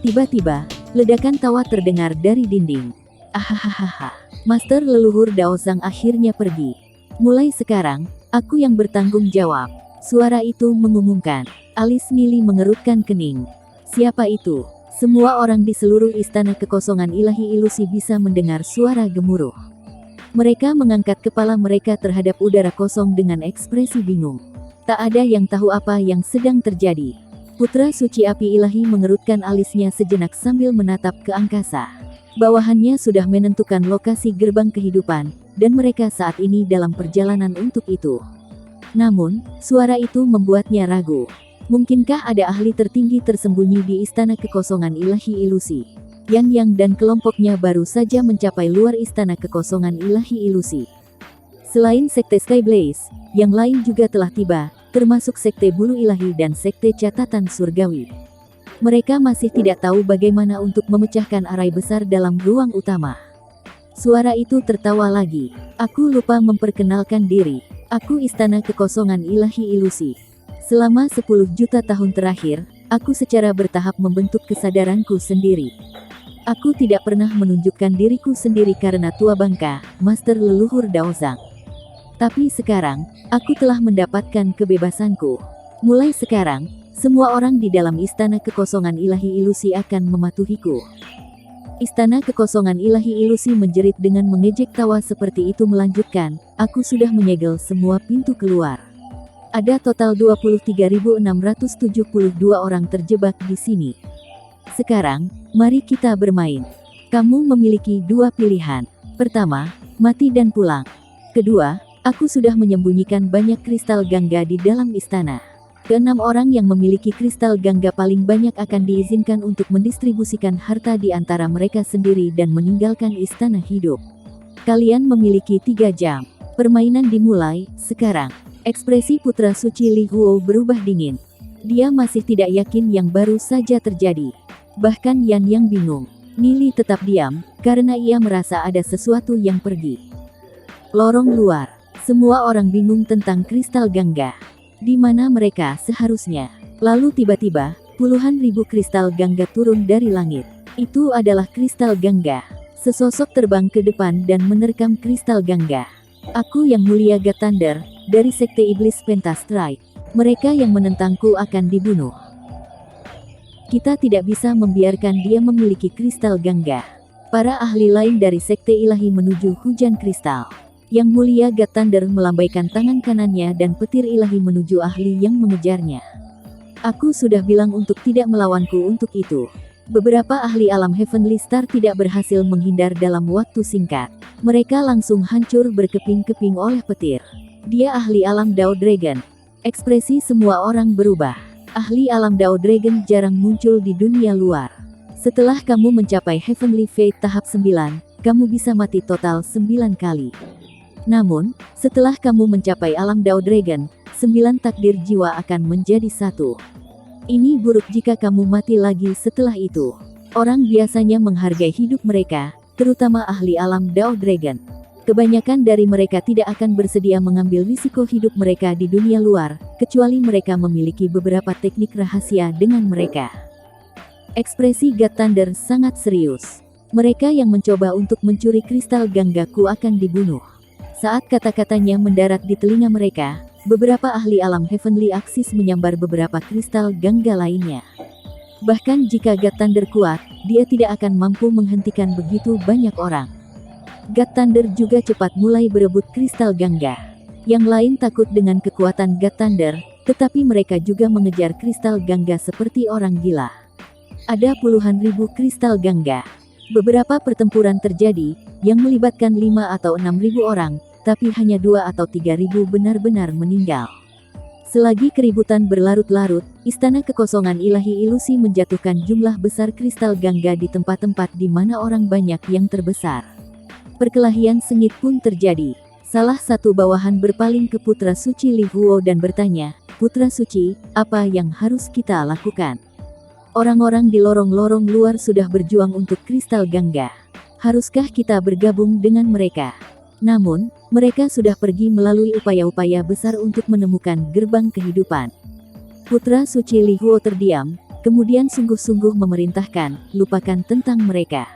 Tiba-tiba, ledakan tawa terdengar dari dinding. Ahahaha. Master leluhur Daozang akhirnya pergi. Mulai sekarang, aku yang bertanggung jawab. Suara itu mengumumkan. Alis Nili mengerutkan kening. Siapa itu? Semua orang di seluruh istana kekosongan ilahi ilusi bisa mendengar suara gemuruh. Mereka mengangkat kepala mereka terhadap udara kosong dengan ekspresi bingung. Tak ada yang tahu apa yang sedang terjadi. Putra suci api ilahi mengerutkan alisnya sejenak sambil menatap ke angkasa. Bawahannya sudah menentukan lokasi gerbang kehidupan, dan mereka saat ini dalam perjalanan untuk itu. Namun, suara itu membuatnya ragu. Mungkinkah ada ahli tertinggi tersembunyi di istana kekosongan ilahi ilusi? Yang dan kelompoknya baru saja mencapai luar istana kekosongan ilahi ilusi. Selain sekte Skyblaze, yang lain juga telah tiba, termasuk sekte bulu ilahi dan sekte catatan surgawi. Mereka masih tidak tahu bagaimana untuk memecahkan arai besar dalam ruang utama. Suara itu tertawa lagi. Aku lupa memperkenalkan diri. Aku istana kekosongan ilahi ilusi. Selama 10 juta tahun terakhir, aku secara bertahap membentuk kesadaranku sendiri. Aku tidak pernah menunjukkan diriku sendiri karena tua bangka, Master leluhur Daozang. Tapi sekarang, aku telah mendapatkan kebebasanku. Mulai sekarang, semua orang di dalam istana kekosongan ilahi ilusi akan mematuhiku. Istana kekosongan ilahi ilusi menjerit dengan mengejek tawa seperti itu melanjutkan, aku sudah menyegel semua pintu keluar. Ada total 23.672 orang terjebak di sini. Sekarang, mari kita bermain. Kamu memiliki dua pilihan. Pertama, mati dan pulang. Kedua, aku sudah menyembunyikan banyak kristal gangga di dalam istana. Keenam orang yang memiliki kristal gangga paling banyak akan diizinkan untuk mendistribusikan harta di antara mereka sendiri dan meninggalkan istana hidup. Kalian memiliki 3 jam. Permainan dimulai, sekarang. Ekspresi putra suci Li Huo berubah dingin. Dia masih tidak yakin yang baru saja terjadi. Bahkan Yan yang bingung. Nili tetap diam, karena ia merasa ada sesuatu yang pergi. Lorong luar. Semua orang bingung tentang kristal gangga. Di mana mereka seharusnya? Lalu tiba-tiba, puluhan ribu kristal gangga turun dari langit. Itu adalah kristal gangga. Sesosok terbang ke depan dan menerkam kristal gangga. Aku yang mulia God Thunder, dari sekte iblis Pentastrike. Mereka yang menentangku akan dibunuh. Kita tidak bisa membiarkan dia memiliki kristal gangga. Para ahli lain dari sekte ilahi menuju hujan kristal. Yang mulia God Thunder melambaikan tangan kanannya dan petir ilahi menuju ahli yang mengejarnya. Aku sudah bilang untuk tidak melawanku untuk itu. Beberapa ahli alam Heavenly Star tidak berhasil menghindar dalam waktu singkat. Mereka langsung hancur berkeping-keping oleh petir. Dia ahli alam Dao Dragon. Ekspresi semua orang berubah. Ahli alam Dao Dragon jarang muncul di dunia luar. Setelah kamu mencapai Heavenly Fate tahap 9, kamu bisa mati total 9 kali. Namun, setelah kamu mencapai alam Dao Dragon, 9 takdir jiwa akan menjadi 1. Ini buruk jika kamu mati lagi setelah itu. Orang biasanya menghargai hidup mereka, terutama ahli alam Dao Dragon. Kebanyakan dari mereka tidak akan bersedia mengambil risiko hidup mereka di dunia luar, kecuali mereka memiliki beberapa teknik rahasia dengan mereka. Ekspresi God Thunder sangat serius. Mereka yang mencoba untuk mencuri kristal ganggaku akan dibunuh. Saat kata-katanya mendarat di telinga mereka, beberapa ahli alam Heavenly Axis menyambar beberapa kristal gangga lainnya. Bahkan jika God Thunder kuat, dia tidak akan mampu menghentikan begitu banyak orang. God Thunder juga cepat mulai berebut kristal gangga. Yang lain takut dengan kekuatan God Thunder, tetapi mereka juga mengejar kristal gangga seperti orang gila. Ada puluhan ribu kristal gangga. Beberapa pertempuran terjadi, yang melibatkan 5 atau 6 ribu orang, tapi hanya 2 atau 3 ribu benar-benar meninggal. Selagi keributan berlarut-larut, istana kekosongan ilahi ilusi menjatuhkan jumlah besar kristal gangga di tempat-tempat di mana orang banyak yang terbesar. Perkelahian sengit pun terjadi. Salah satu bawahan berpaling ke putra suci Li Huo dan bertanya, "Putra suci, apa yang harus kita lakukan?" Orang-orang di lorong-lorong luar sudah berjuang untuk kristal gangga. Haruskah kita bergabung dengan mereka? Namun, mereka sudah pergi melalui upaya-upaya besar untuk menemukan gerbang kehidupan. Putra suci Li Huo terdiam, kemudian sungguh-sungguh memerintahkan, lupakan tentang mereka.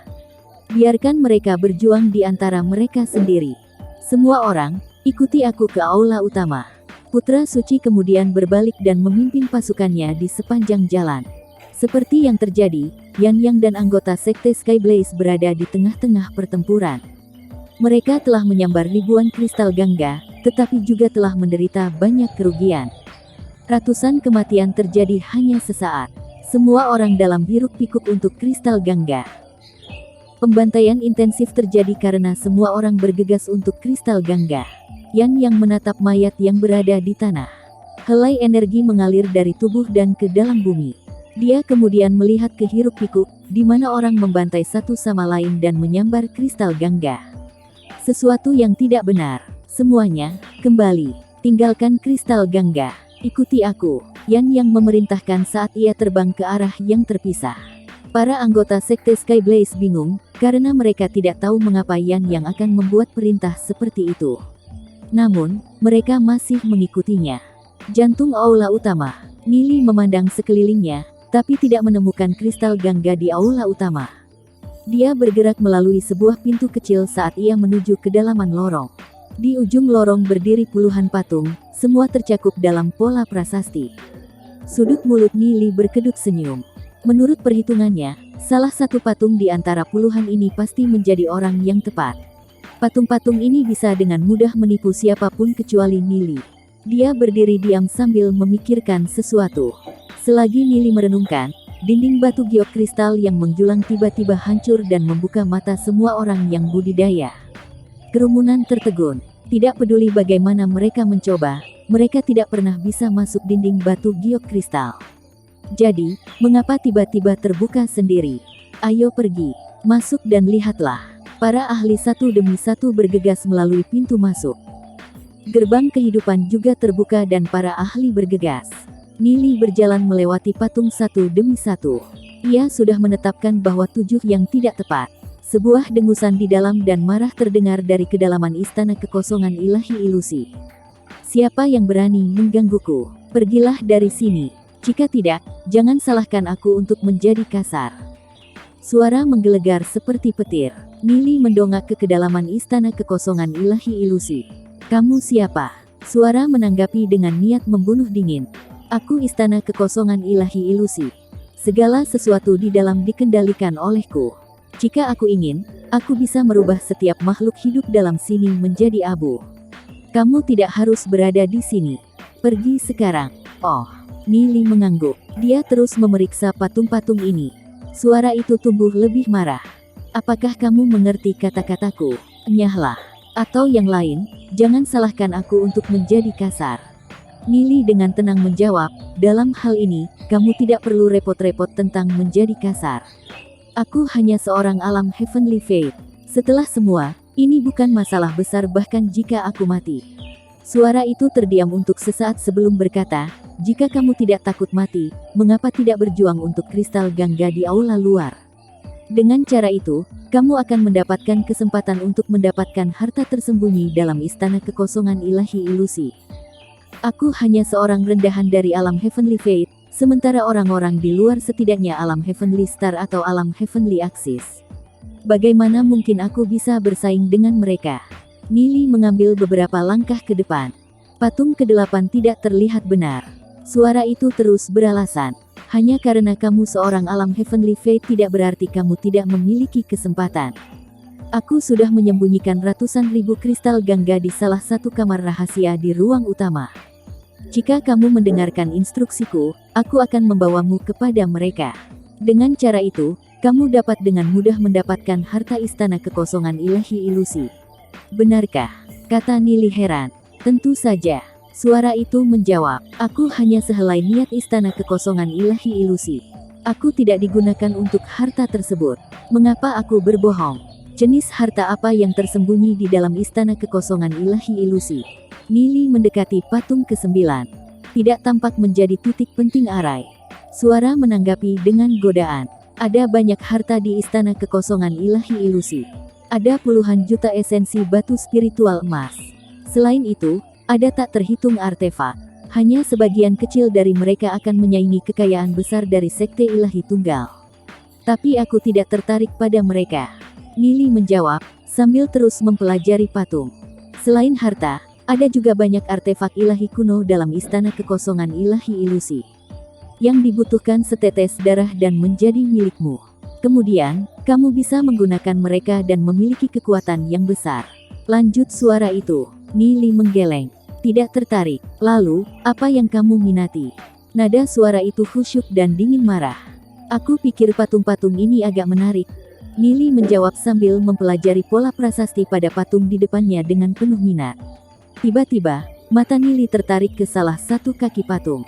Biarkan mereka berjuang di antara mereka sendiri. Semua orang, ikuti aku ke aula utama. Putra suci kemudian berbalik dan memimpin pasukannya di sepanjang jalan. Seperti yang terjadi, Yan Yang dan anggota Sekte Skyblaze berada di tengah-tengah pertempuran. Mereka telah menyambar ribuan kristal Gangga, tetapi juga telah menderita banyak kerugian. Ratusan kematian terjadi hanya sesaat. Semua orang dalam hiruk-pikuk untuk kristal Gangga. Pembantaian intensif terjadi karena semua orang bergegas untuk kristal Gangga. Yan Yang menatap mayat yang berada di tanah. Helai energi mengalir dari tubuh dan ke dalam bumi. Dia kemudian melihat ke hiruk-pikuk, di mana orang membantai satu sama lain dan menyambar kristal Gangga. Sesuatu yang tidak benar. Semuanya, kembali. Tinggalkan kristal Gangga. Ikuti aku. Yan Yang memerintahkan saat ia terbang ke arah yang terpisah. Para anggota Sekte Skyblaze bingung, karena mereka tidak tahu mengapa Yan Yang akan membuat perintah seperti itu. Namun, mereka masih mengikutinya. Jantung aula utama. Nili memandang sekelilingnya, tapi tidak menemukan kristal Gangga di aula utama. Dia bergerak melalui sebuah pintu kecil saat ia menuju kedalaman lorong. Di ujung lorong berdiri puluhan patung, semua tercakup dalam pola prasasti. Sudut mulut Nili berkedut senyum. Menurut perhitungannya, salah satu patung di antara puluhan ini pasti menjadi orang yang tepat. Patung-patung ini bisa dengan mudah menipu siapapun kecuali Nili. Dia berdiri diam sambil memikirkan sesuatu. Selagi Nili merenungkan, dinding batu giok kristal yang menjulang tiba-tiba hancur dan membuka mata semua orang yang budidaya. Kerumunan tertegun. Tidak peduli bagaimana mereka mencoba, mereka tidak pernah bisa masuk dinding batu giok kristal. Jadi, mengapa tiba-tiba terbuka sendiri? Ayo pergi, masuk dan lihatlah. Para ahli satu demi satu bergegas melalui pintu masuk. Gerbang kehidupan juga terbuka dan para ahli bergegas. Nili berjalan melewati patung satu demi satu. Ia sudah menetapkan bahwa 7 yang tidak tepat. Sebuah dengusan di dalam dan marah terdengar dari kedalaman istana kekosongan ilahi ilusi. Siapa yang berani menggangguku? Pergilah dari sini. Jika tidak, jangan salahkan aku untuk menjadi kasar. Suara menggelegar seperti petir. Nili mendongak ke kedalaman istana kekosongan ilahi ilusi. Kamu siapa? Suara menanggapi dengan niat membunuh dingin. Aku istana kekosongan ilahi ilusi. Segala sesuatu di dalam dikendalikan olehku. Jika aku ingin, aku bisa merubah setiap makhluk hidup dalam sini menjadi abu. Kamu tidak harus berada di sini. Pergi sekarang. Oh, Nili mengangguk. Dia terus memeriksa patung-patung ini. Suara itu tumbuh lebih marah. Apakah kamu mengerti kata-kataku? Enyahlah. Atau yang lain, jangan salahkan aku untuk menjadi kasar. Nili dengan tenang menjawab, dalam hal ini, kamu tidak perlu repot-repot tentang menjadi kasar. Aku hanya seorang alam Heavenly Fate. Setelah semua, ini bukan masalah besar bahkan jika aku mati. Suara itu terdiam untuk sesaat sebelum berkata, jika kamu tidak takut mati, mengapa tidak berjuang untuk kristal Gangga di aula luar? Dengan cara itu, kamu akan mendapatkan kesempatan untuk mendapatkan harta tersembunyi dalam istana kekosongan ilahi ilusi. Aku hanya seorang rendahan dari alam Heavenly Fate, sementara orang-orang di luar setidaknya alam Heavenly Star atau alam Heavenly Axis. Bagaimana mungkin aku bisa bersaing dengan mereka? Nili mengambil beberapa langkah ke depan. Patung ke-8 tidak terlihat benar. Suara itu terus beralasan. Hanya karena kamu seorang alam Heavenly Fate tidak berarti kamu tidak memiliki kesempatan. Aku sudah menyembunyikan ratusan ribu kristal Gangga di salah satu kamar rahasia di ruang utama. Jika kamu mendengarkan instruksiku, aku akan membawamu kepada mereka. Dengan cara itu, kamu dapat dengan mudah mendapatkan harta istana kekosongan ilahi ilusi. Benarkah? Kata Nili heran. Tentu saja. Suara itu menjawab, aku hanya sehelai niat istana kekosongan ilahi ilusi. Aku tidak digunakan untuk harta tersebut. Mengapa aku berbohong? Jenis harta apa yang tersembunyi di dalam istana kekosongan ilahi ilusi? Nili mendekati patung ke-9. Tidak tampak menjadi titik penting arai. Suara menanggapi dengan godaan. Ada banyak harta di istana kekosongan ilahi ilusi. Ada puluhan juta esensi batu spiritual emas. Selain itu, ada tak terhitung artefak. Hanya sebagian kecil dari mereka akan menyaingi kekayaan besar dari Sekte Ilahi Tunggal. Tapi aku tidak tertarik pada mereka. Nili menjawab, sambil terus mempelajari patung. Selain harta, ada juga banyak artefak ilahi kuno dalam istana kekosongan ilahi ilusi. Yang dibutuhkan setetes darah dan menjadi milikmu. Kemudian, kamu bisa menggunakan mereka dan memiliki kekuatan yang besar. Lanjut suara itu. Nili menggeleng. Tidak tertarik. Lalu, apa yang kamu minati? Nada suara itu khusyuk dan dingin marah. Aku pikir patung-patung ini agak menarik. Nili menjawab sambil mempelajari pola prasasti pada patung di depannya dengan penuh minat. Tiba-tiba, mata Nili tertarik ke salah satu kaki patung.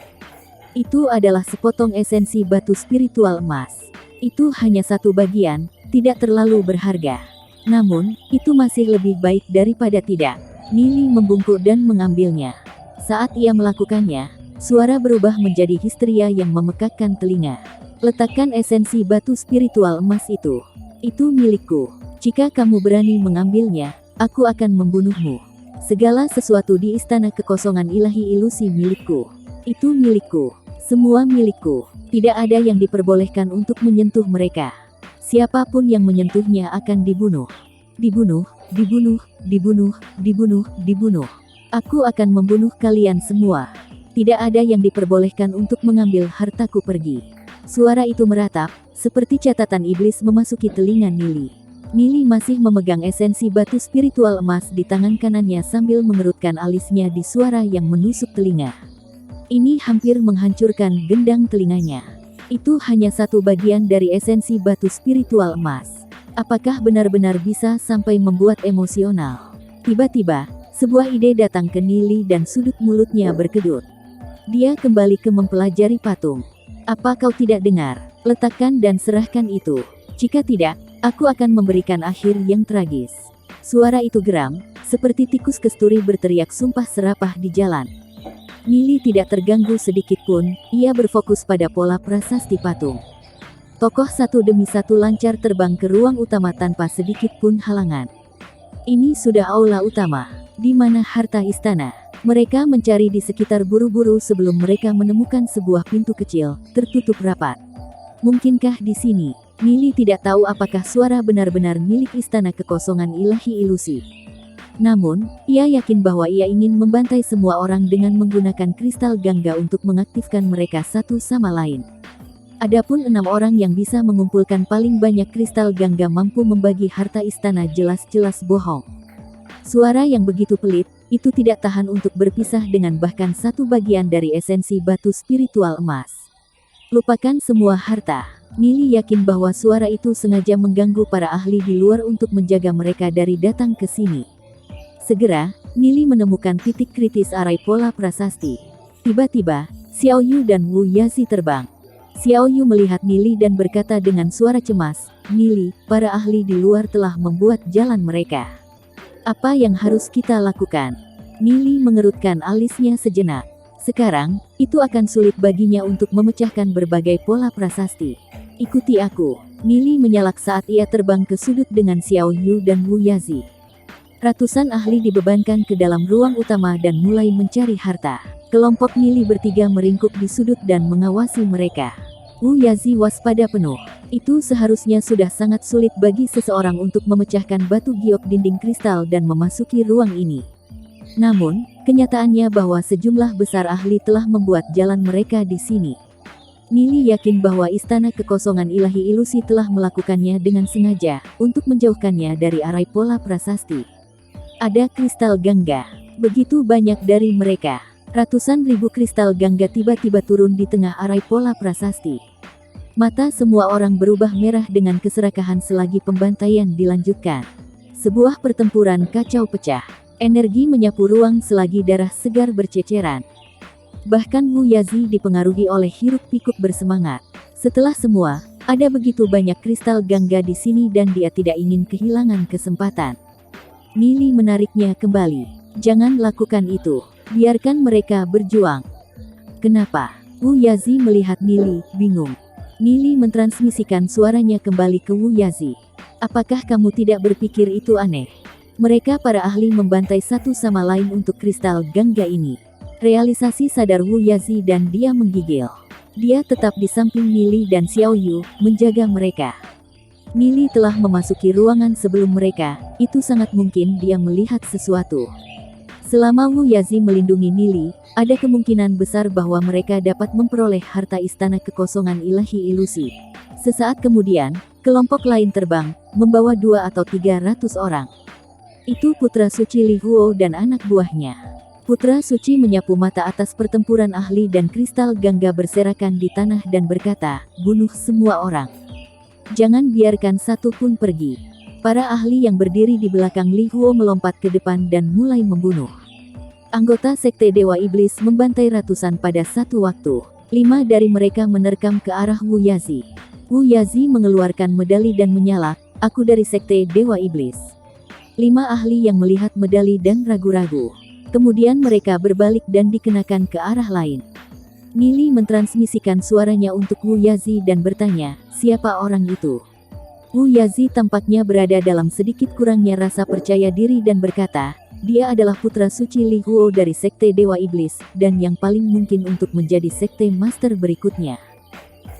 Itu adalah sepotong esensi batu spiritual emas. Itu hanya satu bagian, tidak terlalu berharga. Namun, itu masih lebih baik daripada tidak. Nili membungkuk dan mengambilnya. Saat ia melakukannya, suara berubah menjadi histeria yang memekakkan telinga. Letakkan esensi batu spiritual emas itu. Itu milikku. Jika kamu berani mengambilnya, aku akan membunuhmu. Segala sesuatu di istana kekosongan ilahi ilusi milikku. Itu milikku. Semua milikku. Tidak ada yang diperbolehkan untuk menyentuh mereka. Siapapun yang menyentuhnya akan dibunuh. Dibunuh, dibunuh, dibunuh, dibunuh, dibunuh. Aku akan membunuh kalian semua. Tidak ada yang diperbolehkan untuk mengambil hartaku pergi. Suara itu meratap, seperti catatan iblis memasuki telinga Nili. Nili masih memegang esensi batu spiritual emas di tangan kanannya sambil mengerutkan alisnya di suara yang menusuk telinga. Ini hampir menghancurkan gendang telinganya. Itu hanya satu bagian dari esensi batu spiritual emas. Apakah benar-benar bisa sampai membuat emosional? Tiba-tiba, sebuah ide datang ke Nili dan sudut mulutnya berkedut. Dia kembali ke mempelajari patung. Apa kau tidak dengar? Letakkan dan serahkan itu. Jika tidak, aku akan memberikan akhir yang tragis. Suara itu geram, seperti tikus kesturi berteriak sumpah serapah di jalan. Nili tidak terganggu sedikit pun, ia berfokus pada pola prasasti patung. Tokoh satu demi satu lancar terbang ke ruang utama tanpa sedikit pun halangan. Ini sudah aula utama. Di mana harta istana? Mereka mencari di sekitar buru-buru sebelum mereka menemukan sebuah pintu kecil, tertutup rapat. Mungkinkah di sini? Nili tidak tahu apakah suara benar-benar milik istana kekosongan ilahi ilusi. Namun, ia yakin bahwa ia ingin membantai semua orang dengan menggunakan kristal gangga untuk mengaktifkan mereka satu sama lain. Adapun 6 orang yang bisa mengumpulkan paling banyak kristal gangga mampu membagi harta istana jelas-jelas bohong. Suara yang begitu pelit, itu tidak tahan untuk berpisah dengan bahkan satu bagian dari esensi batu spiritual emas. Lupakan semua harta. Nili yakin bahwa suara itu sengaja mengganggu para ahli di luar untuk menjaga mereka dari datang ke sini. Segera, Nili menemukan titik kritis arai pola prasasti. Tiba-tiba, Xiao Yu dan Wu Yazi terbang. Xiao Yu melihat Nili dan berkata dengan suara cemas, "Nili, para ahli di luar telah membuat jalan mereka. Apa yang harus kita lakukan?" Nili mengerutkan alisnya sejenak. Sekarang, itu akan sulit baginya untuk memecahkan berbagai pola prasasti. Ikuti aku. Nili menyalak saat ia terbang ke sudut dengan Xiao Yu dan Wu Yazi. Ratusan ahli dibebankan ke dalam ruang utama dan mulai mencari harta. Kelompok Nili bertiga meringkuk di sudut dan mengawasi mereka. Wu Yazi waspada penuh. Itu seharusnya sudah sangat sulit bagi seseorang untuk memecahkan batu giok dinding kristal dan memasuki ruang ini. Namun, kenyataannya bahwa sejumlah besar ahli telah membuat jalan mereka di sini. Nili yakin bahwa istana kekosongan ilahi ilusi telah melakukannya dengan sengaja, untuk menjauhkannya dari arai pola prasasti. Ada kristal gangga. Begitu banyak dari mereka. Ratusan ribu kristal gangga tiba-tiba turun di tengah arai pola prasasti. Mata semua orang berubah merah dengan keserakahan selagi pembantaian dilanjutkan. Sebuah pertempuran kacau pecah. Energi menyapu ruang selagi darah segar berceceran. Bahkan Wu Yazi dipengaruhi oleh hiruk-pikuk bersemangat. Setelah semua, ada begitu banyak kristal gangga di sini dan dia tidak ingin kehilangan kesempatan. Nili menariknya kembali. Jangan lakukan itu. Biarkan mereka berjuang. Kenapa? Wu Yazi melihat Nili, bingung. Nili mentransmisikan suaranya kembali ke Wu Yazi. Apakah kamu tidak berpikir itu aneh? Mereka para ahli membantai satu sama lain untuk kristal gangga ini. Realisasi sadar Wu Yazi dan dia menggigil. Dia tetap di samping Nili dan Xiao Yu, menjaga mereka. Nili telah memasuki ruangan sebelum mereka, itu sangat mungkin dia melihat sesuatu. Selama Wu Yazi melindungi Nili, ada kemungkinan besar bahwa mereka dapat memperoleh harta istana kekosongan ilahi ilusi. Sesaat kemudian, kelompok lain terbang, membawa 200 atau 300 orang. Itu putra suci Li Huo dan anak buahnya. Putra suci menyapu mata atas pertempuran ahli dan kristal gangga berserakan di tanah dan berkata, bunuh semua orang. Jangan biarkan satu pun pergi. Para ahli yang berdiri di belakang Li Huo melompat ke depan dan mulai membunuh. Anggota Sekte Dewa Iblis membantai ratusan pada satu waktu. 5 dari mereka menerkam ke arah Wu Yazi. Wu Yazi mengeluarkan medali dan menyala, aku dari Sekte Dewa Iblis. 5 ahli yang melihat medali dan ragu-ragu. Kemudian mereka berbalik dan dikenakan ke arah lain. Nili mentransmisikan suaranya untuk Wu Yazi dan bertanya, siapa orang itu? Wu Yazi tampaknya berada dalam sedikit kurangnya rasa percaya diri dan berkata, dia adalah putra suci Li Huo dari Sekte Dewa Iblis, dan yang paling mungkin untuk menjadi Sekte Master berikutnya.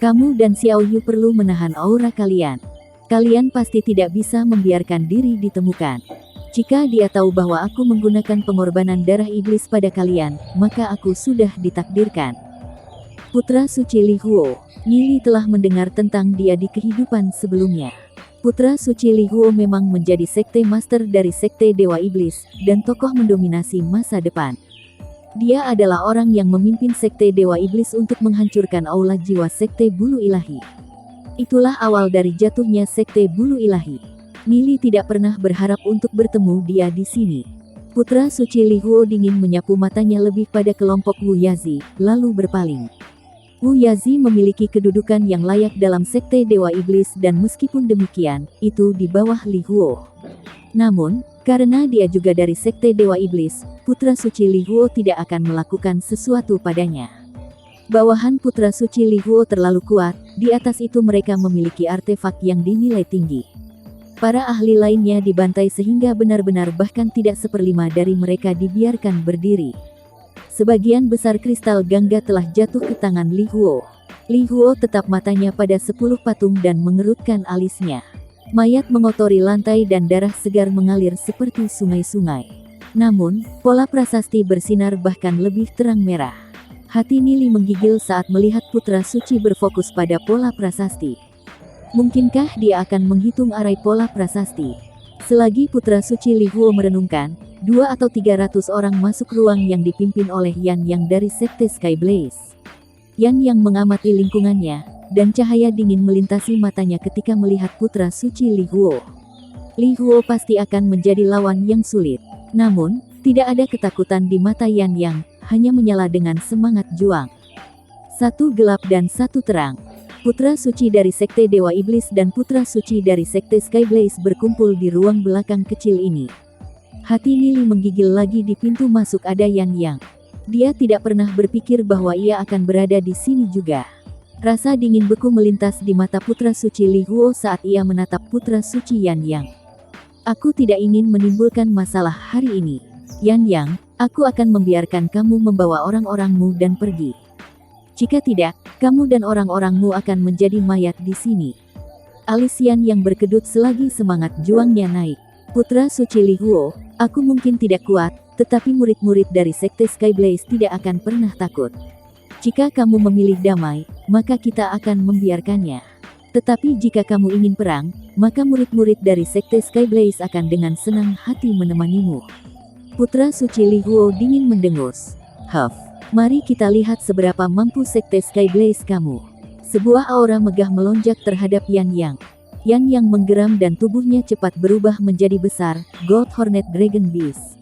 Kamu dan Xiao Yu perlu menahan aura kalian. Kalian pasti tidak bisa membiarkan diri ditemukan. Jika dia tahu bahwa aku menggunakan pengorbanan darah iblis pada kalian, maka aku sudah ditakdirkan. Putra suci Li Huo, Nili telah mendengar tentang dia di kehidupan sebelumnya. Putra suci Li Huo memang menjadi sekte master dari Sekte Dewa Iblis, dan tokoh mendominasi masa depan. Dia adalah orang yang memimpin Sekte Dewa Iblis untuk menghancurkan aula jiwa Sekte Bulu Ilahi. Itulah awal dari jatuhnya Sekte Bulu Ilahi. Nili tidak pernah berharap untuk bertemu dia di sini. Putra suci Li Huo dingin menyapu matanya lebih pada kelompok Wu Yazi, lalu berpaling. Wu Yazi memiliki kedudukan yang layak dalam Sekte Dewa Iblis dan meskipun demikian, itu di bawah Li Huo. Namun, karena dia juga dari Sekte Dewa Iblis, putra suci Li Huo tidak akan melakukan sesuatu padanya. Bawahan putra suci Li Huo terlalu kuat, di atas itu mereka memiliki artefak yang dinilai tinggi. Para ahli lainnya dibantai sehingga benar-benar bahkan tidak seperlima dari mereka dibiarkan berdiri. Sebagian besar kristal gangga telah jatuh ke tangan Li Huo. Li Huo tetap matanya pada 10 patung dan mengerutkan alisnya. Mayat mengotori lantai dan darah segar mengalir seperti sungai-sungai. Namun, pola prasasti bersinar bahkan lebih terang merah. Hati Nili menggigil saat melihat putra suci berfokus pada pola prasasti. Mungkinkah dia akan menghitung arai pola prasasti? Selagi putra suci Li Huo merenungkan, 2 atau 300 orang masuk ruang yang dipimpin oleh Yan Yang dari Sekte Sky Blaze. Yan Yang mengamati lingkungannya, dan cahaya dingin melintasi matanya ketika melihat putra suci Li Huo. Li Huo pasti akan menjadi lawan yang sulit. Namun, tidak ada ketakutan di mata Yan Yang, hanya menyala dengan semangat juang. Satu gelap dan satu terang. Putra suci dari Sekte Dewa Iblis dan putra suci dari Sekte Sky Blaze berkumpul di ruang belakang kecil ini. Hati Nili menggigil lagi di pintu masuk ada Yan Yang. Dia tidak pernah berpikir bahwa ia akan berada di sini juga. Rasa dingin beku melintas di mata putra suci Li Huo saat ia menatap putra suci Yan Yang. Aku tidak ingin menimbulkan masalah hari ini. Yan Yang, aku akan membiarkan kamu membawa orang-orangmu dan pergi. Jika tidak, kamu dan orang-orangmu akan menjadi mayat di sini. Alis Yan yang berkedut selagi semangat juangnya naik. Putra suci Li Huo, aku mungkin tidak kuat, tetapi murid-murid dari Sekte Sky Blaze tidak akan pernah takut. Jika kamu memilih damai, maka kita akan membiarkannya. Tetapi jika kamu ingin perang, maka murid-murid dari Sekte Sky Blaze akan dengan senang hati menemanimu. Putra suci Li Huo dingin mendengus. Mari kita lihat seberapa mampu Sekte Sky Blaze kamu. Sebuah aura megah melonjak terhadap Yan Yang. Yan Yang menggeram dan tubuhnya cepat berubah menjadi besar, Gold Hornet Dragon Beast.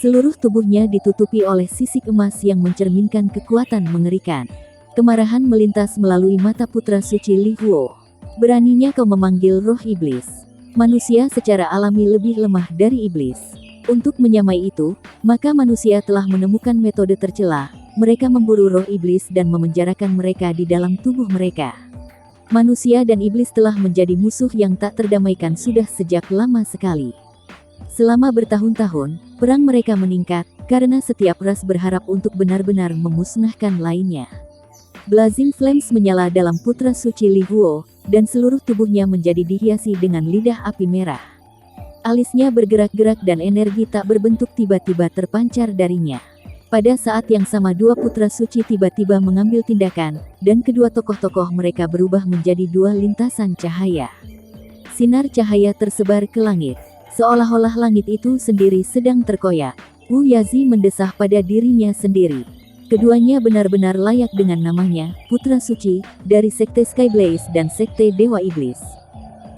Seluruh tubuhnya ditutupi oleh sisik emas yang mencerminkan kekuatan mengerikan. Kemarahan melintas melalui mata putra suci Li Huo. Beraninya kau memanggil roh iblis. Manusia secara alami lebih lemah dari iblis. Untuk menyamai itu, maka manusia telah menemukan metode tercela. Mereka memburu roh iblis dan memenjarakan mereka di dalam tubuh mereka. Manusia dan iblis telah menjadi musuh yang tak terdamaikan sudah sejak lama sekali. Selama bertahun-tahun, perang mereka meningkat, karena setiap ras berharap untuk benar-benar memusnahkan lainnya. Blazing Flames menyala dalam putra suci Li Huo, dan seluruh tubuhnya menjadi dihiasi dengan lidah api merah. Alisnya bergerak-gerak dan energi tak berbentuk tiba-tiba terpancar darinya. Pada saat yang sama dua putra suci tiba-tiba mengambil tindakan, dan kedua tokoh-tokoh mereka berubah menjadi dua lintasan cahaya. Sinar cahaya tersebar ke langit, seolah-olah langit itu sendiri sedang terkoyak. Wu Yazi mendesah pada dirinya sendiri. Keduanya benar-benar layak dengan namanya, Putra Suci, dari Sekte Skyblaze dan Sekte Dewa Iblis.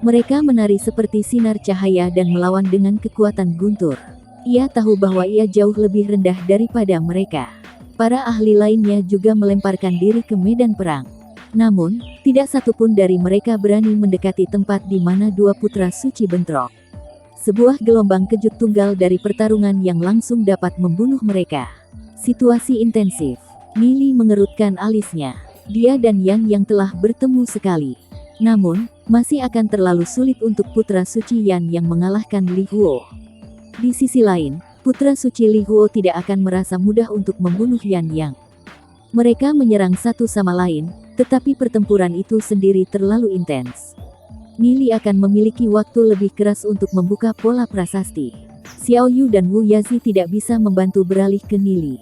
Mereka menari seperti sinar cahaya dan melawan dengan kekuatan guntur. Ia tahu bahwa ia jauh lebih rendah daripada mereka. Para ahli lainnya juga melemparkan diri ke medan perang. Namun, tidak satupun dari mereka berani mendekati tempat di mana dua putra suci bentrok. Sebuah gelombang kejut tunggal dari pertarungan yang langsung dapat membunuh mereka. Situasi intensif. Nili mengerutkan alisnya. Dia dan yang telah bertemu sekali. Namun, masih akan terlalu sulit untuk putra suci Yan yang mengalahkan Li Huo. Di sisi lain, putra suci Li Huo tidak akan merasa mudah untuk membunuh Yan Yang. Mereka menyerang satu sama lain, tetapi pertempuran itu sendiri terlalu intens. Nili akan memiliki waktu lebih keras untuk membuka pola prasasti. Xiao Yu dan Wu Yazi tidak bisa membantu beralih ke Nili.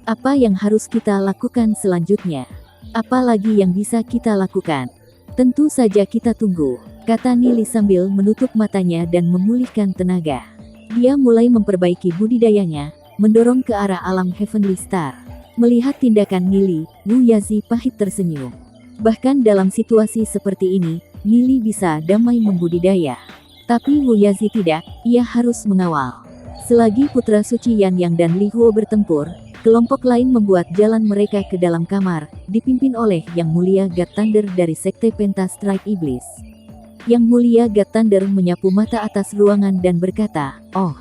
Apa yang harus kita lakukan selanjutnya? Apa lagi yang bisa kita lakukan? Tentu saja kita tunggu, kata Nili sambil menutup matanya dan memulihkan tenaga. Dia mulai memperbaiki budidayanya, mendorong ke arah alam Heavenly Star. Melihat tindakan Nili, Wu Yazi pahit tersenyum. Bahkan dalam situasi seperti ini, Nili bisa damai membudidaya. Tapi Wu Yazi tidak, ia harus mengawal. Selagi putra suci Yan Yang dan Li Huo bertempur, kelompok lain membuat jalan mereka ke dalam kamar, dipimpin oleh Yang Mulia God Thunder dari Sekte Penta Strike Iblis. Yang Mulia God Thunder menyapu mata atas ruangan dan berkata, "Oh,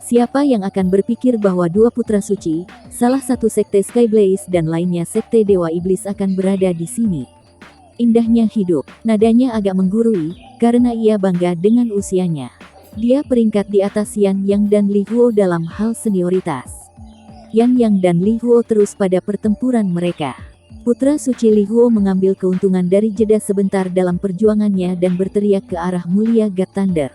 siapa yang akan berpikir bahwa dua putra suci, salah satu Sekte Skyblaze dan lainnya Sekte Dewa Iblis akan berada di sini?" Indahnya hidup, nadanya agak menggurui, karena ia bangga dengan usianya. Dia peringkat di atas Yan Yang dan Li Huo dalam hal senioritas. Yan Yang dan Li Huo terus pada pertempuran mereka. Putra suci Li Huo mengambil keuntungan dari jeda sebentar dalam perjuangannya dan berteriak ke arah Mulia God Thunder.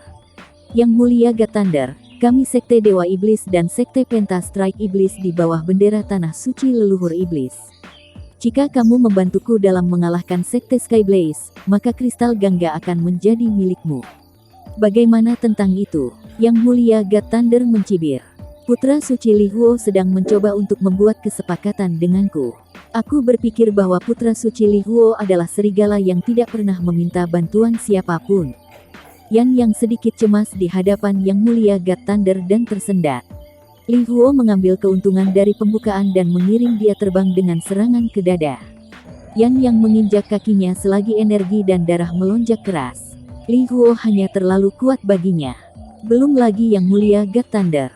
Yang Mulia God Thunder, kami Sekte Dewa Iblis dan Sekte Penta Strike Iblis di bawah bendera Tanah Suci Leluhur Iblis. Jika kamu membantuku dalam mengalahkan Sekte Skyblaze, maka kristal Gangga akan menjadi milikmu. Bagaimana tentang itu? Yang Mulia God Thunder mencibir. Putra suci Li Huo sedang mencoba untuk membuat kesepakatan denganku. Aku berpikir bahwa putra suci Li Huo adalah serigala yang tidak pernah meminta bantuan siapapun. Yan yang sedikit cemas di hadapan Yang Mulia God Thunder dan tersendat. Li Huo mengambil keuntungan dari pembukaan dan mengiring dia terbang dengan serangan ke dada. Yan yang menginjak kakinya selagi energi dan darah melonjak keras. Li Huo hanya terlalu kuat baginya. Belum lagi Yang Mulia God Thunder.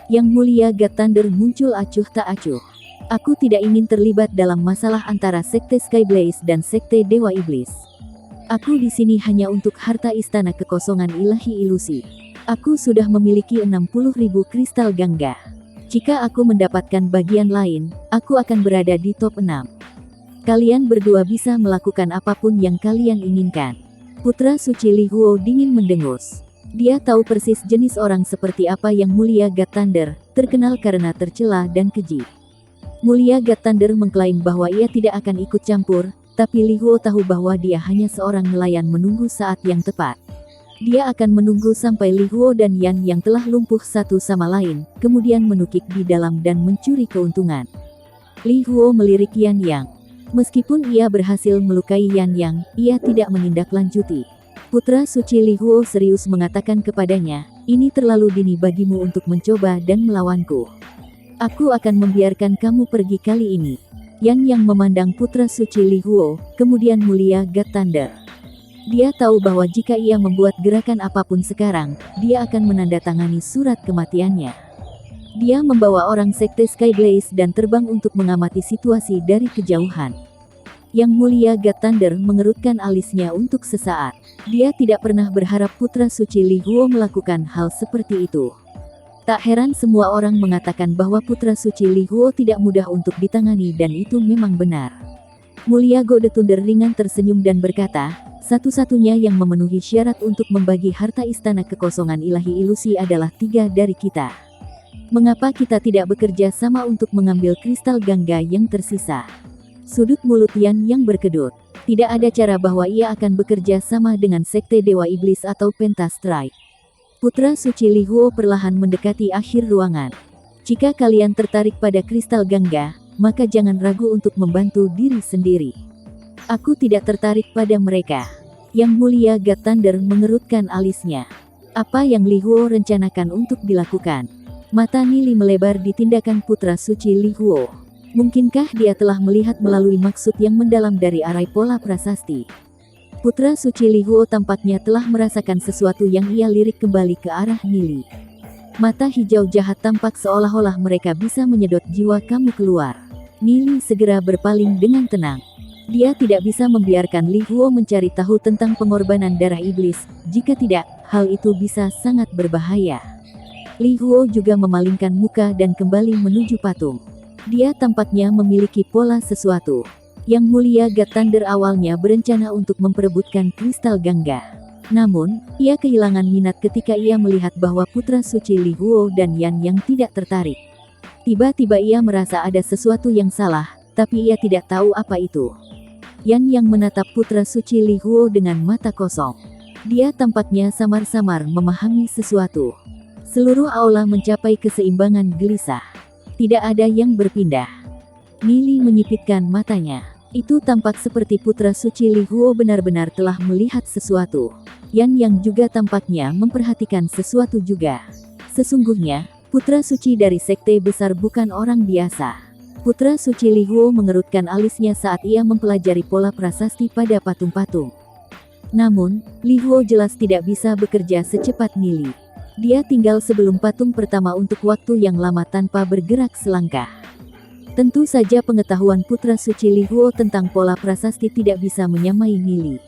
Yang Mulia God Thunder muncul acuh tak acuh. Aku tidak ingin terlibat dalam masalah antara Sekte Skyblaze dan Sekte Dewa Iblis. Aku di sini hanya untuk harta istana kekosongan ilahi ilusi. Aku sudah memiliki 60.000 kristal Gangga. Jika aku mendapatkan bagian lain, aku akan berada di top 6. Kalian berdua bisa melakukan apapun yang kalian inginkan. Putra suci Li Huo dingin mendengus. Dia tahu persis jenis orang seperti apa Yang Mulia God Thunder, terkenal karena tercela dan keji. Mulia God Thunder mengklaim bahwa ia tidak akan ikut campur, tapi Li Huo tahu bahwa dia hanya seorang nelayan menunggu saat yang tepat. Dia akan menunggu sampai Li Huo dan Yan yang telah lumpuh satu sama lain, kemudian menukik di dalam dan mencuri keuntungan. Li Huo melirik Yan Yang. Meskipun ia berhasil melukai Yan Yang, ia tidak menindaklanjuti. Putra suci Li Huo serius mengatakan kepadanya, "Ini terlalu dini bagimu untuk mencoba dan melawanku. Aku akan membiarkan kamu pergi kali ini." Yan yang memandang putra suci Li Huo, kemudian Mulia God Thunder. Dia tahu bahwa jika ia membuat gerakan apapun sekarang, dia akan menandatangani surat kematiannya. Dia membawa orang Sekte Skyblaze dan terbang untuk mengamati situasi dari kejauhan. Yang Mulia God Thunder mengerutkan alisnya untuk sesaat. Dia tidak pernah berharap putra suci Li Huo melakukan hal seperti itu. Tak heran semua orang mengatakan bahwa putra suci Li Huo tidak mudah untuk ditangani dan itu memang benar. Mulia God Thunder ringan tersenyum dan berkata, satu-satunya yang memenuhi syarat untuk membagi harta istana kekosongan ilahi ilusi adalah 3 dari kita. Mengapa kita tidak bekerja sama untuk mengambil kristal gangga yang tersisa? Sudut mulut Yan yang berkedut. Tidak ada cara bahwa ia akan bekerja sama dengan Sekte Dewa Iblis atau Pentastrike. Putra suci Li Huo perlahan mendekati akhir ruangan. Jika kalian tertarik pada kristal gangga, maka jangan ragu untuk membantu diri sendiri. Aku tidak tertarik pada mereka. Yang Mulia God Thunder mengerutkan alisnya. Apa yang Li Huo rencanakan untuk dilakukan? Mata Nili melebar di tindakan putra suci Li Huo. Mungkinkah dia telah melihat melalui maksud yang mendalam dari arai pola prasasti? Putra suci Li Huo tampaknya telah merasakan sesuatu yang ia lirik kembali ke arah Nili. Mata hijau jahat tampak seolah-olah mereka bisa menyedot jiwa kamu keluar. Nili segera berpaling dengan tenang. Dia tidak bisa membiarkan Li Huo mencari tahu tentang pengorbanan darah iblis, jika tidak, hal itu bisa sangat berbahaya. Li Huo juga memalingkan muka dan kembali menuju patung. Dia tampaknya memiliki pola sesuatu. Yang Mulia God Thunder awalnya berencana untuk memperebutkan kristal gangga. Namun, ia kehilangan minat ketika ia melihat bahwa putra suci Li Huo dan Yan yang tidak tertarik. Tiba-tiba ia merasa ada sesuatu yang salah, tapi ia tidak tahu apa itu. Yan yang menatap putra suci Li Huo dengan mata kosong. Dia tampaknya samar-samar memahami sesuatu. Seluruh aula mencapai keseimbangan gelisah. Tidak ada yang berpindah. Nili menyipitkan matanya. Itu tampak seperti putra suci Li Huo benar-benar telah melihat sesuatu. Yan yang juga tampaknya memperhatikan sesuatu juga. Sesungguhnya, putra suci dari sekte besar bukan orang biasa. Putra suci Li Huo mengerutkan alisnya saat ia mempelajari pola prasasti pada patung-patung. Namun, Li Huo jelas tidak bisa bekerja secepat Nili. Dia tinggal sebelum patung pertama untuk waktu yang lama tanpa bergerak selangkah. Tentu saja pengetahuan putra suci Li Huo tentang pola prasasti tidak bisa menyamai Nili.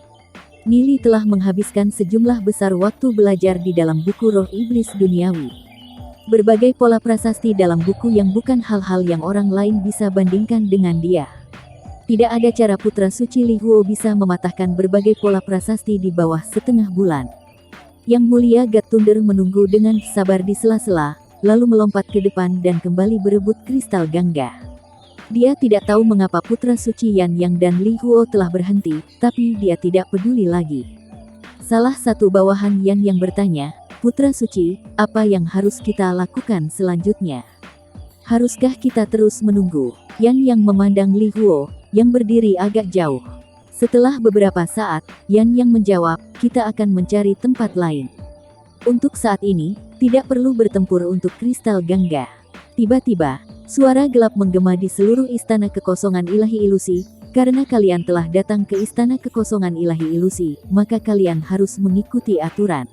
Nili telah menghabiskan sejumlah besar waktu belajar di dalam buku roh iblis duniawi. Berbagai pola prasasti dalam buku yang bukan hal-hal yang orang lain bisa bandingkan dengan dia. Tidak ada cara putra suci Li Huo bisa mematahkan berbagai pola prasasti di bawah setengah bulan. Yang Mulia God Thunder menunggu dengan sabar di sela-sela, lalu melompat ke depan dan kembali berebut kristal gangga. Dia tidak tahu mengapa putra suci Yan Yang dan Li Huo telah berhenti, tapi dia tidak peduli lagi. Salah satu bawahan Yan Yang bertanya, "Putra suci, apa yang harus kita lakukan selanjutnya? Haruskah kita terus menunggu?" Yan Yang memandang Li Huo, yang berdiri agak jauh. Setelah beberapa saat, Yan Yang menjawab, "Kita akan mencari tempat lain. Untuk saat ini, tidak perlu bertempur untuk kristal gangga." Tiba-tiba, suara gelap menggema di seluruh istana kekosongan ilahi ilusi. Karena kalian telah datang ke istana kekosongan ilahi ilusi, maka kalian harus mengikuti aturan.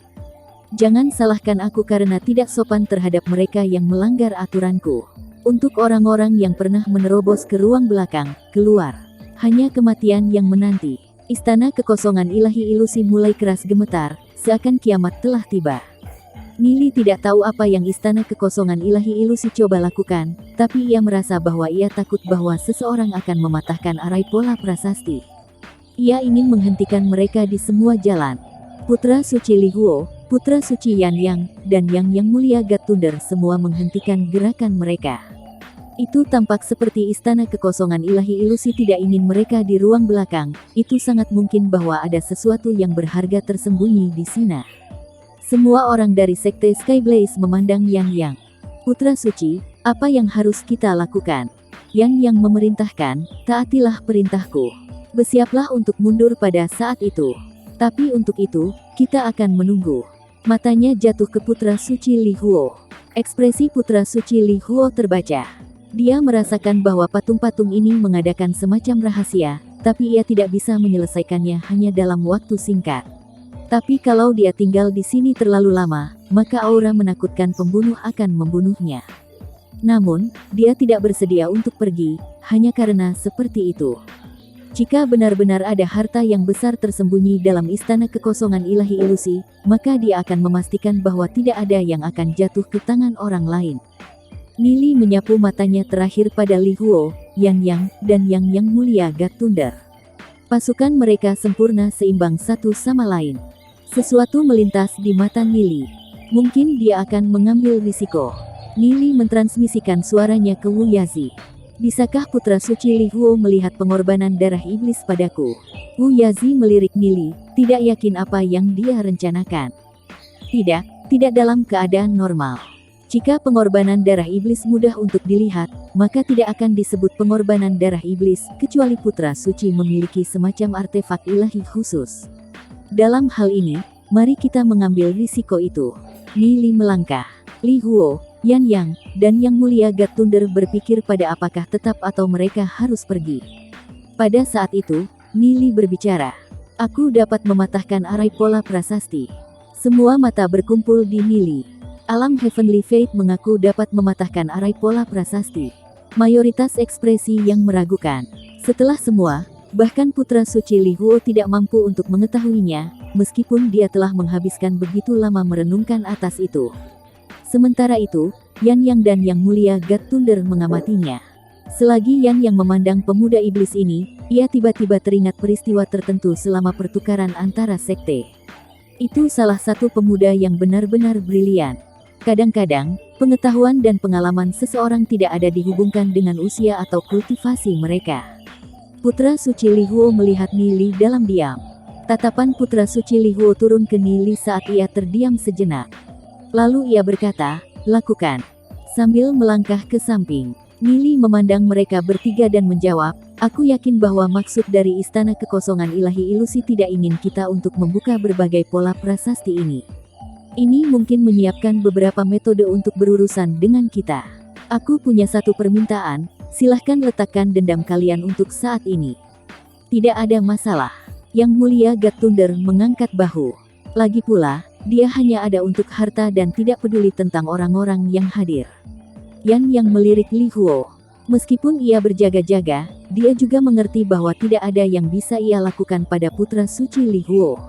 Jangan salahkan aku karena tidak sopan terhadap mereka yang melanggar aturanku. Untuk orang-orang yang pernah menerobos ke ruang belakang, keluar. Hanya kematian yang menanti. Istana kekosongan ilahi ilusi mulai keras gemetar, seakan kiamat telah tiba. Nili tidak tahu apa yang istana kekosongan ilahi ilusi coba lakukan, tapi ia merasa bahwa ia takut bahwa seseorang akan mematahkan arai pola prasasti. Ia ingin menghentikan mereka di semua jalan. Putra suci Li Huo, putra suci Yan Yang, dan Yang Mulia God Thunder semua menghentikan gerakan mereka. Itu tampak seperti istana kekosongan ilahi ilusi tidak ingin mereka di ruang belakang. Itu sangat mungkin bahwa ada sesuatu yang berharga tersembunyi di sana. Semua orang dari sekte Skyblaze memandang Yan Yang. "Putra suci, apa yang harus kita lakukan?" Yan Yang memerintahkan, "Taatilah perintahku. Bersiaplah untuk mundur pada saat itu. Tapi untuk itu, kita akan menunggu." Matanya jatuh ke putra suci Li Huo. Ekspresi putra suci Li Huo terbaca. Dia merasakan bahwa patung-patung ini mengadakan semacam rahasia, tapi ia tidak bisa menyelesaikannya hanya dalam waktu singkat. Tapi kalau dia tinggal di sini terlalu lama, maka aura menakutkan pembunuh akan membunuhnya. Namun, dia tidak bersedia untuk pergi, hanya karena seperti itu. Jika benar-benar ada harta yang besar tersembunyi dalam istana kekosongan ilahi ilusi, maka dia akan memastikan bahwa tidak ada yang akan jatuh ke tangan orang lain. Nili menyapu matanya terakhir pada Li Huo, Yang, dan Yang mulia God Thunder. Pasukan mereka sempurna seimbang satu sama lain. Sesuatu melintas di mata Nili. Mungkin dia akan mengambil risiko. Nili mentransmisikan suaranya ke Wu Yazi. Bisakah putra suci Li Huo melihat pengorbanan darah iblis padaku? Wu Yazi melirik Nili, tidak yakin apa yang dia rencanakan. Tidak dalam keadaan normal. Jika pengorbanan darah iblis mudah untuk dilihat, maka tidak akan disebut pengorbanan darah iblis, kecuali putra suci memiliki semacam artefak ilahi khusus. Dalam hal ini, mari kita mengambil risiko itu. Nili melangkah. Li Huo, Yang, dan Yang mulia God Thunder berpikir pada apakah tetap atau mereka harus pergi. Pada saat itu, Nili berbicara. Aku dapat mematahkan arai pola prasasti. Semua mata berkumpul di Nili. Alam Heavenly Fate mengaku dapat mematahkan arai pola prasasti. Mayoritas ekspresi yang meragukan. Setelah semua, bahkan putra suci Li Huo tidak mampu untuk mengetahuinya, meskipun dia telah menghabiskan begitu lama merenungkan atas itu. Sementara itu, Yang dan Yang mulia God Thunder mengamatinya. Selagi Yang memandang pemuda iblis ini, ia tiba-tiba teringat peristiwa tertentu selama pertukaran antara sekte. Itu salah satu pemuda yang benar-benar brilian. Kadang-kadang, pengetahuan dan pengalaman seseorang tidak ada dihubungkan dengan usia atau kultivasi mereka. Putra suci Li Huo melihat Nili dalam diam. Tatapan putra suci Li Huo turun ke Nili saat ia terdiam sejenak. Lalu ia berkata, lakukan. Sambil melangkah ke samping, Nili memandang mereka bertiga dan menjawab, aku yakin bahwa maksud dari istana kekosongan ilahi ilusi tidak ingin kita untuk membuka berbagai pola prasasti ini. Ini mungkin menyiapkan beberapa metode untuk berurusan dengan kita. Aku punya satu permintaan, silahkan letakkan dendam kalian untuk saat ini. Tidak ada masalah. Yang mulia God Thunder mengangkat bahu. Lagi pula, dia hanya ada untuk harta dan tidak peduli tentang orang-orang yang hadir. Yang melirik Li Huo. Meskipun ia berjaga-jaga, dia juga mengerti bahwa tidak ada yang bisa ia lakukan pada putra suci Li Huo.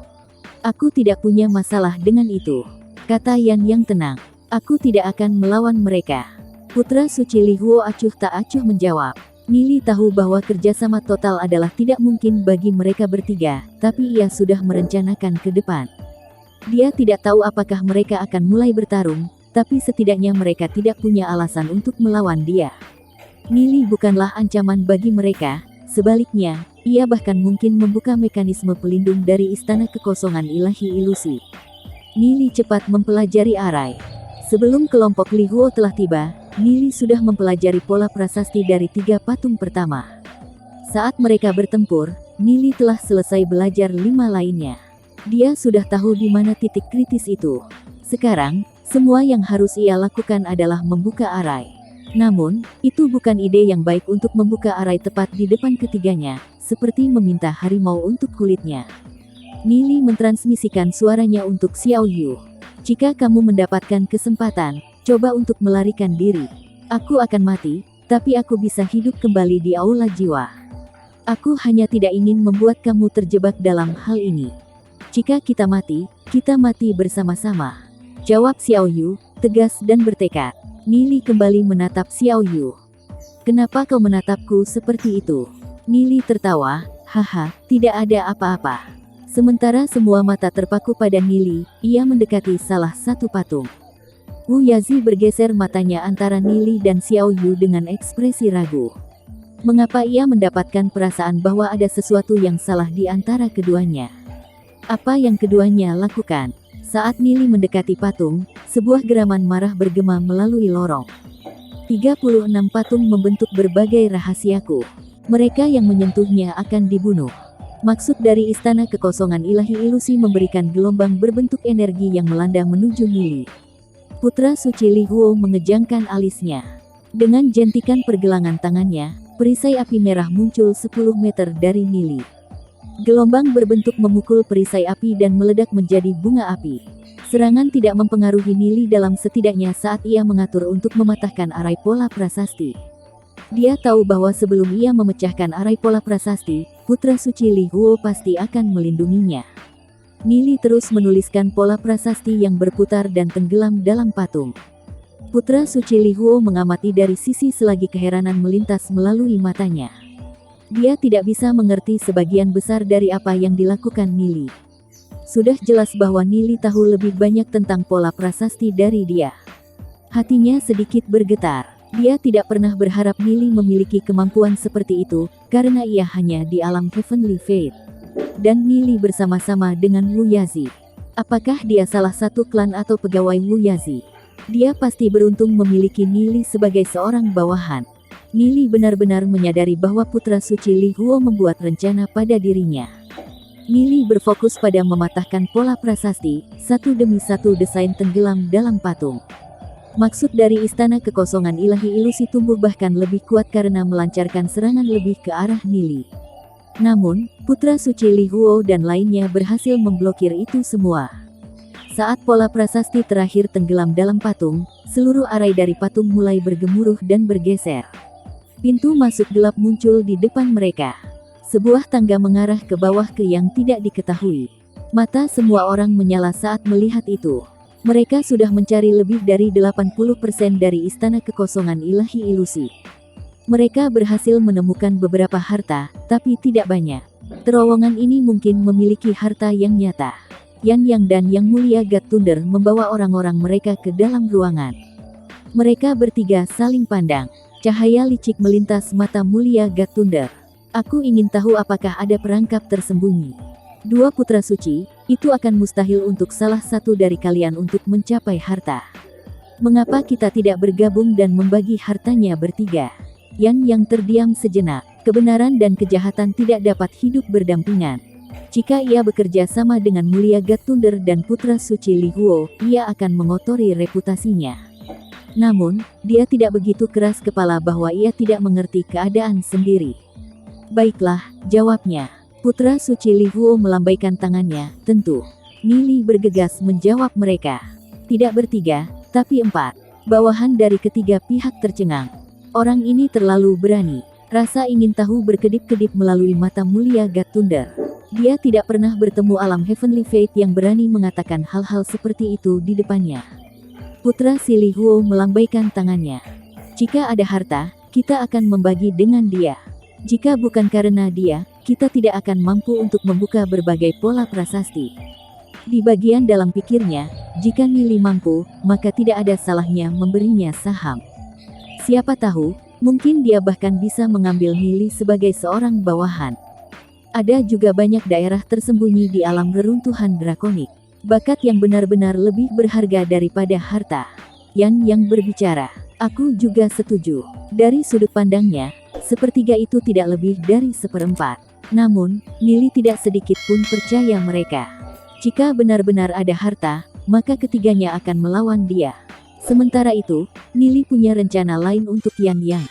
Aku tidak punya masalah dengan itu, kata Yang tenang. Aku tidak akan melawan mereka. Putra suci Li Huo acuh tak acuh menjawab. Nili tahu bahwa kerjasama total adalah tidak mungkin bagi mereka bertiga, tapi ia sudah merencanakan ke depan. Dia tidak tahu apakah mereka akan mulai bertarung, tapi setidaknya mereka tidak punya alasan untuk melawan dia. Nili bukanlah ancaman bagi mereka, sebaliknya, ia bahkan mungkin membuka mekanisme pelindung dari istana kekosongan ilahi ilusi. Nili cepat mempelajari arai. Sebelum kelompok Li Huo telah tiba, Nili sudah mempelajari pola prasasti dari 3 patung pertama. Saat mereka bertempur, Nili telah selesai belajar 5 lainnya. Dia sudah tahu di mana titik kritis itu. Sekarang, semua yang harus ia lakukan adalah membuka arai. Namun, itu bukan ide yang baik untuk membuka arai tepat di depan ketiganya, seperti meminta harimau untuk kulitnya. Nili mentransmisikan suaranya untuk Xiao Yu. Jika kamu mendapatkan kesempatan, coba untuk melarikan diri. Aku akan mati, tapi aku bisa hidup kembali di aula jiwa. Aku hanya tidak ingin membuat kamu terjebak dalam hal ini. Jika kita mati bersama-sama. Jawab Xiao Yu, tegas dan bertekad. Nili kembali menatap Xiao Yu. Kenapa kau menatapku seperti itu? Nili tertawa, haha, tidak ada apa-apa. Sementara semua mata terpaku pada Nili, ia mendekati salah satu patung. Wu Yazi bergeser matanya antara Nili dan Xiao Yu dengan ekspresi ragu. Mengapa ia mendapatkan perasaan bahwa ada sesuatu yang salah di antara keduanya? Apa yang keduanya lakukan? Saat Nili mendekati patung, sebuah geraman marah bergema melalui lorong. 36 patung membentuk berbagai rahasiaku. Mereka yang menyentuhnya akan dibunuh. Maksud dari istana kekosongan ilahi ilusi memberikan gelombang berbentuk energi yang melanda menuju Nili. Putra suci Li Huo mengejangkan alisnya. Dengan jentikan pergelangan tangannya, perisai api merah muncul 10 meter dari Nili. Gelombang berbentuk memukul perisai api dan meledak menjadi bunga api. Serangan tidak mempengaruhi Nili dalam setidaknya saat ia mengatur untuk mematahkan arai pola prasasti. Dia tahu bahwa sebelum ia memecahkan arai pola prasasti, putra suci Li Huo pasti akan melindunginya. Nili terus menuliskan pola prasasti yang berputar dan tenggelam dalam patung. Putra suci Li Huo mengamati dari sisi selagi keheranan melintas melalui matanya. Dia tidak bisa mengerti sebagian besar dari apa yang dilakukan Nili. Sudah jelas bahwa Nili tahu lebih banyak tentang pola prasasti dari dia. Hatinya sedikit bergetar. Dia tidak pernah berharap Nili memiliki kemampuan seperti itu, karena ia hanya di alam Heavenly Fate. Dan Nili bersama-sama dengan Wu Yazi. Apakah dia salah satu klan atau pegawai Wu Yazi? Dia pasti beruntung memiliki Nili sebagai seorang bawahan. Nili benar-benar menyadari bahwa putra suci Li Huo membuat rencana pada dirinya. Nili berfokus pada mematahkan pola prasasti, satu demi satu desain tenggelam dalam patung. Maksud dari istana kekosongan ilahi ilusi tumbuh bahkan lebih kuat karena melancarkan serangan lebih ke arah Nili. Namun, putra suci Li Huo dan lainnya berhasil memblokir itu semua. Saat pola prasasti terakhir tenggelam dalam patung, seluruh arai dari patung mulai bergemuruh dan bergeser. Pintu masuk gelap muncul di depan mereka. Sebuah tangga mengarah ke bawah ke yang tidak diketahui. Mata semua orang menyala saat melihat itu. Mereka sudah mencari lebih dari 80% dari istana kekosongan ilahi ilusi. Mereka berhasil menemukan beberapa harta, tapi tidak banyak. Terowongan ini mungkin memiliki harta yang nyata. Yan Yang dan Yang Mulia God Thunder membawa orang-orang mereka ke dalam ruangan. Mereka bertiga saling pandang. Cahaya licik melintas mata Mulia God Thunder. Aku ingin tahu apakah ada perangkap tersembunyi. Dua putra suci, itu akan mustahil untuk salah satu dari kalian untuk mencapai harta. Mengapa kita tidak bergabung dan membagi hartanya bertiga? Yan Yang terdiam sejenak. Kebenaran dan kejahatan tidak dapat hidup berdampingan. Jika ia bekerja sama dengan Mulia God Thunder dan putra suci Li Huo, ia akan mengotori reputasinya. Namun, dia tidak begitu keras kepala bahwa ia tidak mengerti keadaan sendiri. Baiklah, jawabnya. Putra suci Li Huo melambaikan tangannya, tentu. Nili bergegas menjawab mereka. Tidak bertiga, tapi 4. Bawahan dari ketiga pihak tercengang. Orang ini terlalu berani. Rasa ingin tahu berkedip-kedip melalui mata Mulia God Thunder. Dia tidak pernah bertemu alam Heavenly Fate yang berani mengatakan hal-hal seperti itu di depannya. Putra si Li Huo melambaikan tangannya. Jika ada harta, kita akan membagi dengan dia. Jika bukan karena dia, kita tidak akan mampu untuk membuka berbagai pola prasasti. Di bagian dalam pikirnya, jika Nili mampu, maka tidak ada salahnya memberinya saham. Siapa tahu, mungkin dia bahkan bisa mengambil Nili sebagai seorang bawahan. Ada juga banyak daerah tersembunyi di alam reruntuhan drakonik. Bakat yang benar-benar lebih berharga daripada harta. Yang berbicara. Aku juga setuju. Dari sudut pandangnya, sepertiga itu tidak lebih dari 1/4. Namun, Nili tidak sedikit pun percaya mereka. Jika benar-benar ada harta, maka ketiganya akan melawan dia. Sementara itu, Nili punya rencana lain untuk Yan Yang.